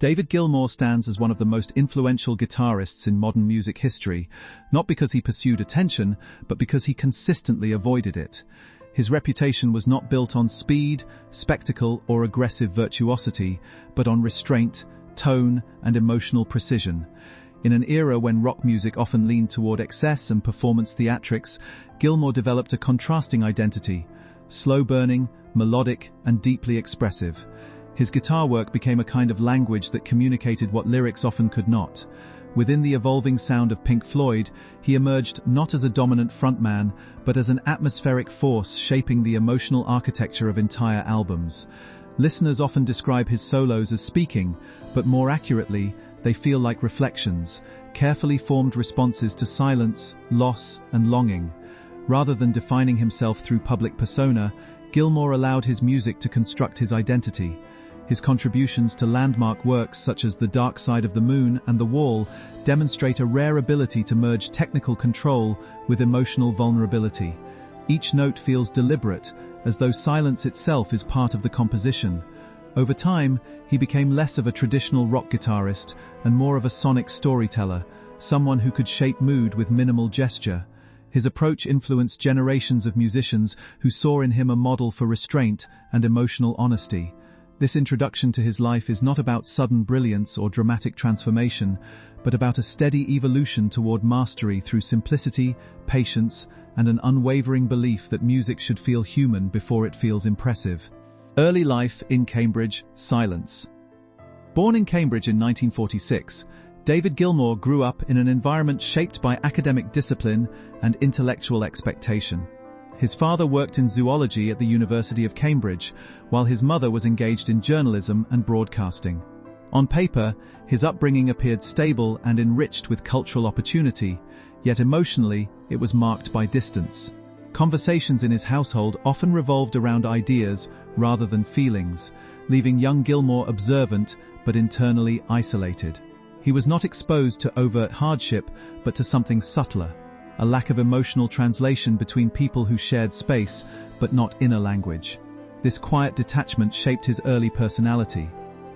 David Gilmour stands as one of the most influential guitarists in modern music history, not because he pursued attention, but because he consistently avoided it. His reputation was not built on speed, spectacle, or aggressive virtuosity, but on restraint, tone, and emotional precision. In an era when rock music often leaned toward excess and performance theatrics, Gilmour developed a contrasting identity: slow-burning, melodic, and deeply expressive. His guitar work became a kind of language that communicated what lyrics often could not. Within the evolving sound of Pink Floyd, he emerged not as a dominant frontman, but as an atmospheric force shaping the emotional architecture of entire albums. Listeners often describe his solos as speaking, but more accurately, they feel like reflections, carefully formed responses to silence, loss, and longing. Rather than defining himself through public persona, Gilmour allowed his music to construct his identity. His contributions to landmark works such as The Dark Side of the Moon and The Wall demonstrate a rare ability to merge technical control with emotional vulnerability. Each note feels deliberate, as though silence itself is part of the composition. Over time, he became less of a traditional rock guitarist and more of a sonic storyteller, someone who could shape mood with minimal gesture. His approach influenced generations of musicians who saw in him a model for restraint and emotional honesty. This introduction to his life is not about sudden brilliance or dramatic transformation, but about a steady evolution toward mastery through simplicity, patience, and an unwavering belief that music should feel human before it feels impressive. Early life in Cambridge, silence. Born in Cambridge in 1946, David Gilmour grew up in an environment shaped by academic discipline and intellectual expectation. His father worked in zoology at the University of Cambridge, while his mother was engaged in journalism and broadcasting. On paper, his upbringing appeared stable and enriched with cultural opportunity, yet emotionally, it was marked by distance. Conversations in his household often revolved around ideas rather than feelings, leaving young Gilmour observant but internally isolated. He was not exposed to overt hardship, but to something subtler: a lack of emotional translation between people who shared space, but not inner language. This quiet detachment shaped his early personality.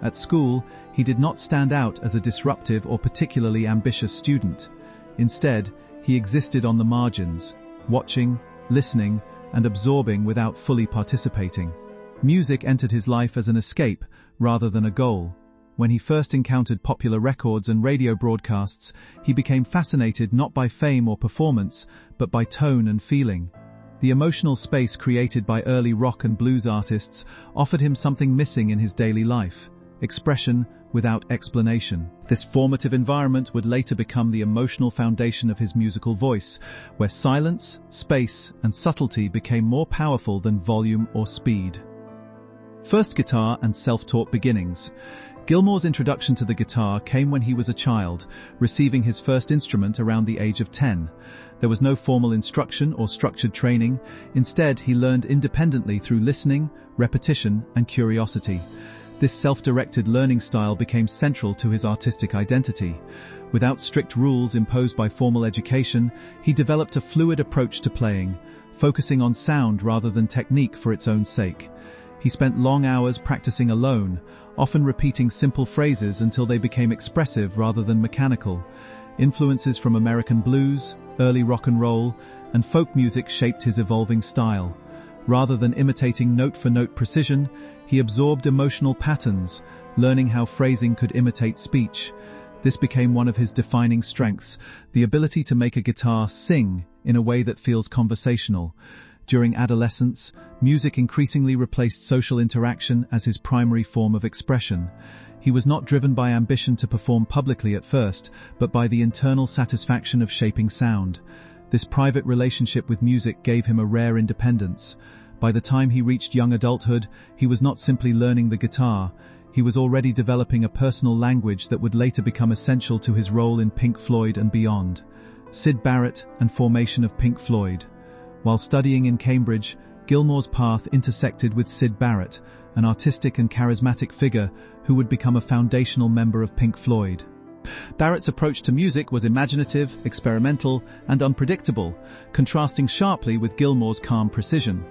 At school, he did not stand out as a disruptive or particularly ambitious student. Instead, he existed on the margins, watching, listening, and absorbing without fully participating. Music entered his life as an escape rather than a goal. When he first encountered popular records and radio broadcasts, he became fascinated not by fame or performance, but by tone and feeling. The emotional space created by early rock and blues artists offered him something missing in his daily life: expression without explanation. This formative environment would later become the emotional foundation of his musical voice, where silence, space, and subtlety became more powerful than volume or speed. First guitar and self-taught beginnings. Gilmour's introduction to the guitar came when he was a child, receiving his first instrument around the age of 10. There was no formal instruction or structured training. Instead, he learned independently through listening, repetition, and curiosity. This self-directed learning style became central to his artistic identity. Without strict rules imposed by formal education, he developed a fluid approach to playing, focusing on sound rather than technique for its own sake. He spent long hours practicing alone, often repeating simple phrases until they became expressive rather than mechanical. Influences from American blues, early rock and roll, and folk music shaped his evolving style. Rather than imitating note-for-note precision, he absorbed emotional patterns, learning how phrasing could imitate speech. This became one of his defining strengths, the ability to make a guitar sing in a way that feels conversational. During adolescence, music increasingly replaced social interaction as his primary form of expression. He was not driven by ambition to perform publicly at first, but by the internal satisfaction of shaping sound. This private relationship with music gave him a rare independence. By the time he reached young adulthood, he was not simply learning the guitar. He was already developing a personal language that would later become essential to his role in Pink Floyd and beyond. Syd Barrett and formation of Pink Floyd. While studying in Cambridge, Gilmour's path intersected with Syd Barrett, an artistic and charismatic figure who would become a foundational member of Pink Floyd. Barrett's approach to music was imaginative, experimental, and unpredictable, contrasting sharply with Gilmour's calm precision.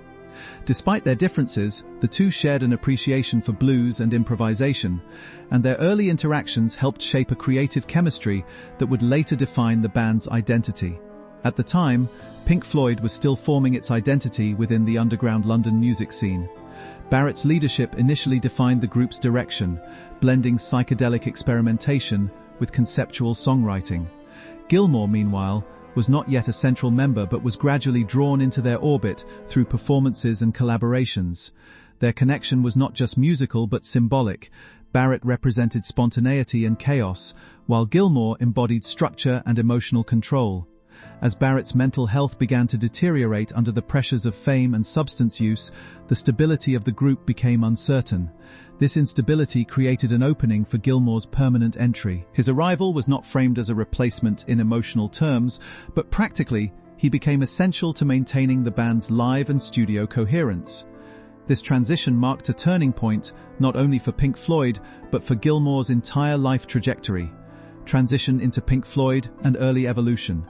Despite their differences, the two shared an appreciation for blues and improvisation, and their early interactions helped shape a creative chemistry that would later define the band's identity. At the time, Pink Floyd was still forming its identity within the underground London music scene. Barrett's leadership initially defined the group's direction, blending psychedelic experimentation with conceptual songwriting. Gilmour, meanwhile, was not yet a central member but was gradually drawn into their orbit through performances and collaborations. Their connection was not just musical but symbolic. Barrett represented spontaneity and chaos, while Gilmour embodied structure and emotional control. As Barrett's mental health began to deteriorate under the pressures of fame and substance use, the stability of the group became uncertain. This instability created an opening for Gilmour's permanent entry. His arrival was not framed as a replacement in emotional terms, but practically, he became essential to maintaining the band's live and studio coherence. This transition marked a turning point, not only for Pink Floyd, but for Gilmour's entire life trajectory. Transition into Pink Floyd and early evolution.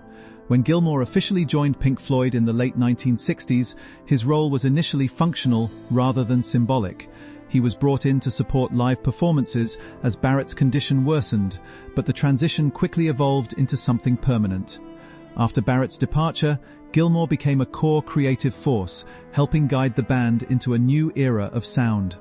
When Gilmour officially joined Pink Floyd in the late 1960s, his role was initially functional rather than symbolic. He was brought in to support live performances as Barrett's condition worsened, but the transition quickly evolved into something permanent. After Barrett's departure, Gilmour became a core creative force, helping guide the band into a new era of sound.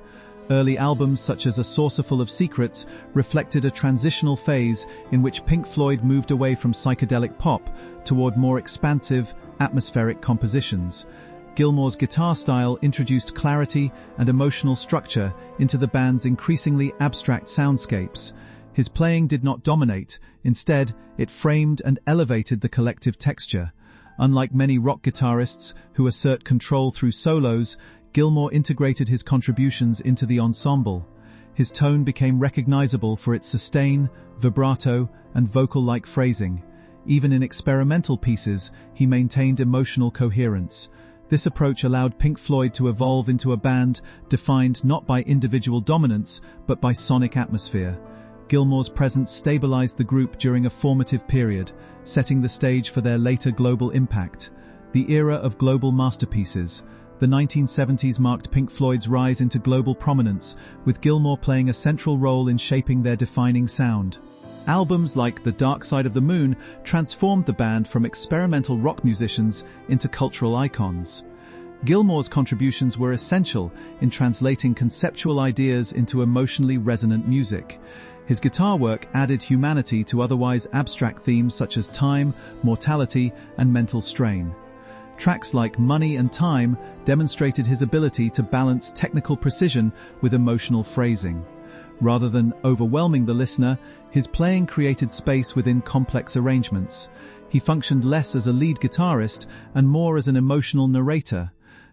Early albums such as A Saucerful of Secrets reflected a transitional phase in which Pink Floyd moved away from psychedelic pop toward more expansive, atmospheric compositions. Gilmour's guitar style introduced clarity and emotional structure into the band's increasingly abstract soundscapes. His playing did not dominate, instead, it framed and elevated the collective texture. Unlike many rock guitarists who assert control through solos, Gilmour integrated his contributions into the ensemble. His tone became recognizable for its sustain, vibrato, and vocal-like phrasing. Even in experimental pieces, he maintained emotional coherence. This approach allowed Pink Floyd to evolve into a band defined not by individual dominance, but by sonic atmosphere. Gilmour's presence stabilized the group during a formative period, setting the stage for their later global impact. The era of global masterpieces. The 1970s marked Pink Floyd's rise into global prominence, with Gilmour playing a central role in shaping their defining sound. Albums like The Dark Side of the Moon transformed the band from experimental rock musicians into cultural icons. Gilmour's contributions were essential in translating conceptual ideas into emotionally resonant music. His guitar work added humanity to otherwise abstract themes such as time, mortality, and mental strain. Tracks like Money and Time demonstrated his ability to balance technical precision with emotional phrasing. Rather than overwhelming the listener, his playing created space within complex arrangements. He functioned less as a lead guitarist and more as an emotional narrator.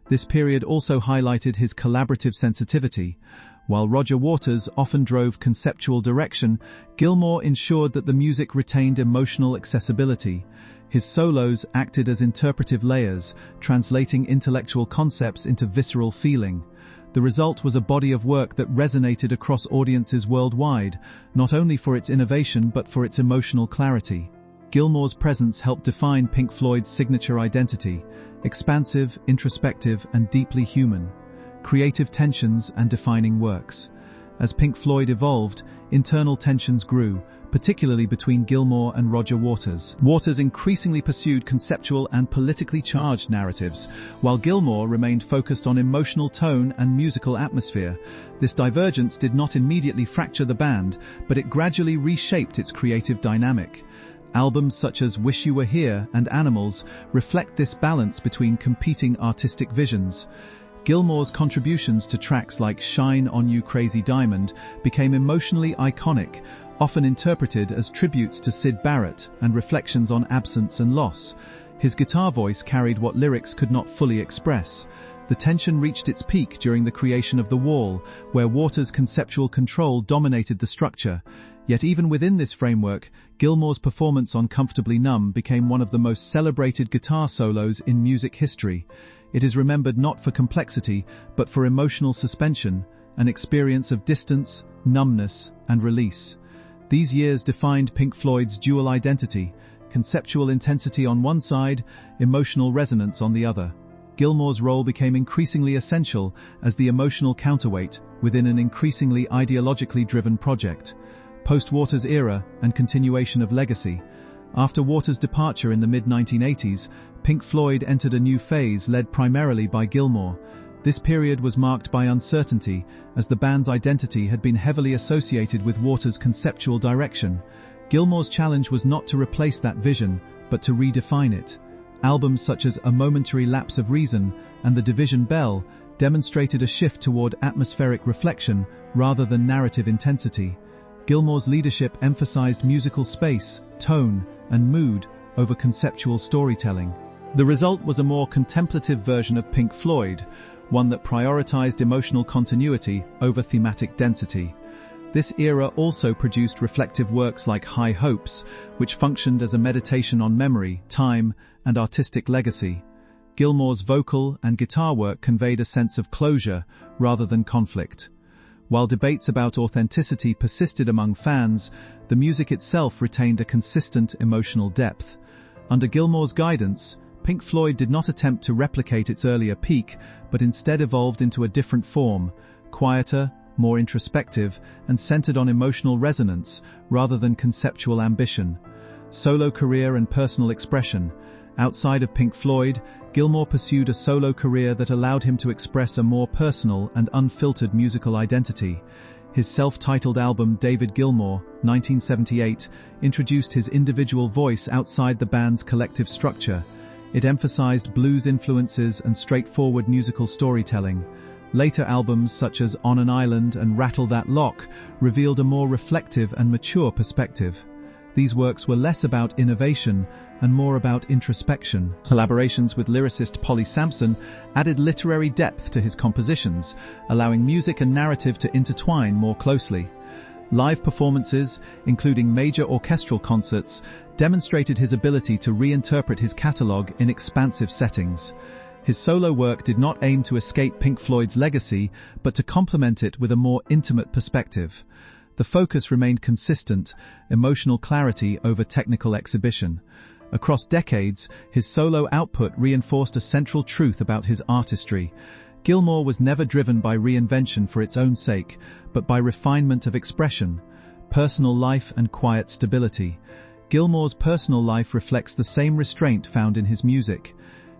This period also highlighted his collaborative sensitivity. While Roger Waters often drove conceptual direction, Gilmour ensured that the music retained emotional accessibility. His solos acted as interpretive layers, translating intellectual concepts into visceral feeling. The result was a body of work that resonated across audiences worldwide, not only for its innovation but for its emotional clarity. Gilmour's presence helped define Pink Floyd's signature identity: expansive, introspective, and deeply human. Creative tensions and defining works. As Pink Floyd evolved, internal tensions grew, particularly between Gilmour and Roger Waters. Waters increasingly pursued conceptual and politically charged narratives, while Gilmour remained focused on emotional tone and musical atmosphere. This divergence did not immediately fracture the band, but it gradually reshaped its creative dynamic. Albums such as Wish You Were Here and Animals reflect this balance between competing artistic visions. Gilmour's contributions to tracks like Shine On You Crazy Diamond became emotionally iconic, often interpreted as tributes to Syd Barrett and reflections on absence and loss. His guitar voice carried what lyrics could not fully express. The tension reached its peak during the creation of The Wall, where Waters' conceptual control dominated the structure. Yet even within this framework, Gilmour's performance on Comfortably Numb became one of the most celebrated guitar solos in music history. It is remembered not for complexity, but for emotional suspension, an experience of distance, numbness, and release. These years defined Pink Floyd's dual identity: conceptual intensity on one side, emotional resonance on the other. Gilmour's role became increasingly essential as the emotional counterweight within an increasingly ideologically driven project. Post-Waters era and continuation of legacy. After Waters' departure in the mid-1980s, Pink Floyd entered a new phase led primarily by Gilmour. This period was marked by uncertainty, as the band's identity had been heavily associated with Waters' conceptual direction. Gilmour's challenge was not to replace that vision, but to redefine it. Albums such as A Momentary Lapse of Reason and The Division Bell demonstrated a shift toward atmospheric reflection rather than narrative intensity. Gilmour's leadership emphasized musical space, tone, and mood over conceptual storytelling. The result was a more contemplative version of Pink Floyd, one that prioritized emotional continuity over thematic density. This era also produced reflective works like High Hopes, which functioned as a meditation on memory, time, and artistic legacy. Gilmour's vocal and guitar work conveyed a sense of closure rather than conflict. While debates about authenticity persisted among fans, the music itself retained a consistent emotional depth. Under Gilmour's guidance, Pink Floyd did not attempt to replicate its earlier peak, but instead evolved into a different form, quieter, more introspective, and centered on emotional resonance rather than conceptual ambition. Solo career and personal expression. Outside of Pink Floyd, Gilmour pursued a solo career that allowed him to express a more personal and unfiltered musical identity. His self-titled album David Gilmour, 1978, introduced his individual voice outside the band's collective structure. It emphasized blues influences and straightforward musical storytelling. Later albums such as On an Island and Rattle That Lock revealed a more reflective and mature perspective. These works were less about innovation and more about introspection. Collaborations with lyricist Polly Samson added literary depth to his compositions, allowing music and narrative to intertwine more closely. Live performances, including major orchestral concerts, demonstrated his ability to reinterpret his catalogue in expansive settings. His solo work did not aim to escape Pink Floyd's legacy, but to complement it with a more intimate perspective. The focus remained consistent, emotional clarity over technical exhibition. Across decades, his solo output reinforced a central truth about his artistry. Gilmour was never driven by reinvention for its own sake, but by refinement of expression, personal life and quiet stability. Gilmour's personal life reflects the same restraint found in his music.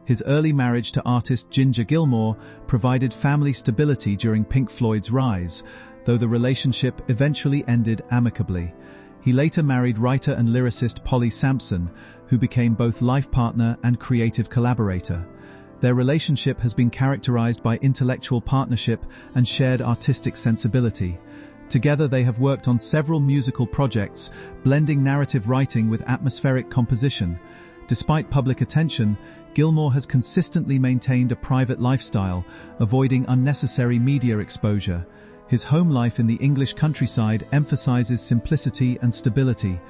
His early marriage to artist Ginger Gilmour provided family stability during Pink Floyd's rise, though the relationship eventually ended amicably. He later married writer and lyricist Polly Samson, who became both life partner and creative collaborator. Their relationship has been characterized by intellectual partnership and shared artistic sensibility. Together they have worked on several musical projects, blending narrative writing with atmospheric composition. Despite public attention, Gilmour has consistently maintained a private lifestyle, avoiding unnecessary media exposure. His home life in the English countryside emphasizes simplicity and stability.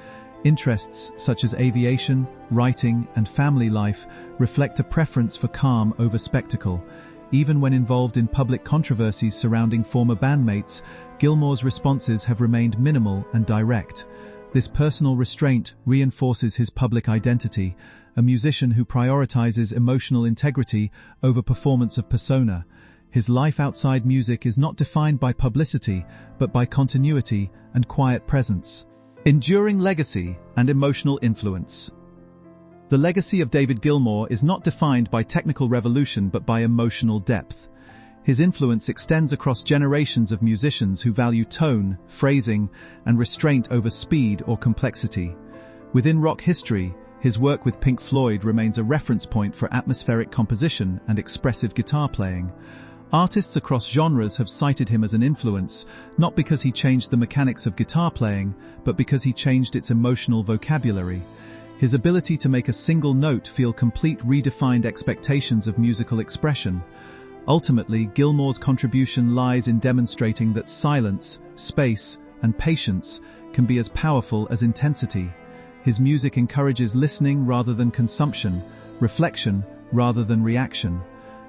Interests such as aviation, writing, and family life reflect a preference for calm over spectacle. Even when involved in public controversies surrounding former bandmates, Gilmour's responses have remained minimal and direct. This personal restraint reinforces his public identity, a musician who prioritizes emotional integrity over performance of persona. His life outside music is not defined by publicity, but by continuity and quiet presence. Enduring legacy and emotional influence. The legacy of David Gilmour is not defined by technical revolution but by emotional depth. His influence extends across generations of musicians who value tone, phrasing, and restraint over speed or complexity. Within rock history, his work with Pink Floyd remains a reference point for atmospheric composition and expressive guitar playing. Artists across genres have cited him as an influence, not because he changed the mechanics of guitar playing, but because he changed its emotional vocabulary. His ability to make a single note feel complete redefined expectations of musical expression. Ultimately, Gilmour's contribution lies in demonstrating that silence, space, and patience can be as powerful as intensity. His music encourages listening rather than consumption, reflection rather than reaction.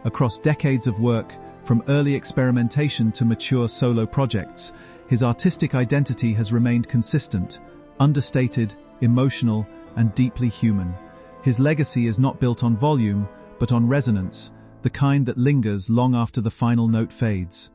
Across decades of work, from early experimentation to mature solo projects, his artistic identity has remained consistent, understated, emotional, and deeply human. His legacy is not built on volume, but on resonance, the kind that lingers long after the final note fades.